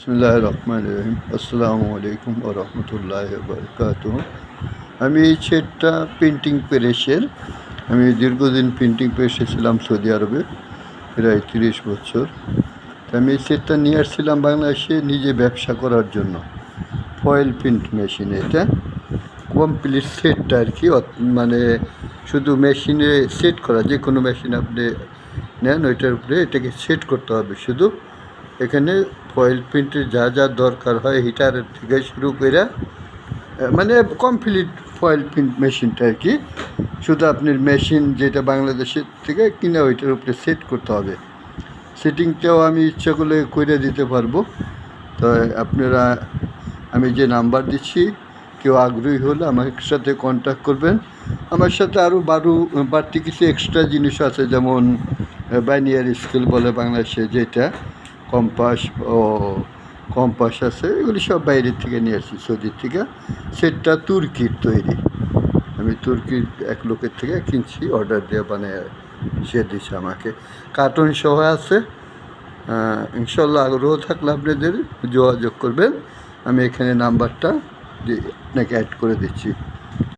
বিসমিল্লাহির রহমানির রহিম। আসসালামু আলাইকুম ওয়া রাহমাতুল্লাহি ওয়া বারাকাতুহু। আমি এই সেটটা প্রিন্টিং প্রেসের আমি দীর্ঘদিন প্রিন্টিং প্রেসে ছিলাম সৌদি আরবে, প্রায় 30 বছর। তো আমি এই সেটটা নিয়ে আসছিলাম বাংলাদেশে নিজে ব্যবসা করার জন্য। ফয়েল প্রিন্ট মেশিন, এটা কমপ্লিট সেটটা আর কি, মানে শুধু মেশিনে সেট করা, যে কোনো মেশিন আপনি নেন ওইটার উপরে এটাকে সেট করতে হবে শুধু। এখানে ফয়েল প্রিন্টের যা যা দরকার হয় হিটারের থেকে শুরু করে মানে কমপ্লিট ফয়েল প্রিন্ট মেশিনটা আর কি, শুধু আপনার মেশিন যেটা বাংলাদেশের থেকে কিনে ওইটার উপরে সেট করতে হবে। সেটিংটাও আমি ইচ্ছা করলে করে দিতে পারবো। তো আপনারা, আমি যে নাম্বার দিচ্ছি, কেউ আগ্রহী হলে আমার সাথে কন্ট্যাক্ট করবেন। আমার সাথে আরও বাড়তি কিছু এক্সট্রা জিনিস আছে, যেমন বাইনিয়ার স্কেল বলে বাংলাদেশে, যেটা কম্পাস আছে, এগুলি সব বাইরের থেকে নিয়ে আসছি, সৌদির থেকে। সেটটা তুর্কির তৈরি, আমি তুর্কির এক লোকের থেকে কিনছি, অর্ডার দিয়ে বানিয়ে সে দিচ্ছে আমাকে। কার্টন সহ আছে। ইনশাল্লাহ আগ্রহ থাকলে আপনাদের যোগাযোগ করবেন। আমি এখানে নাম্বারটা আপনাকে অ্যাড করে দিচ্ছি।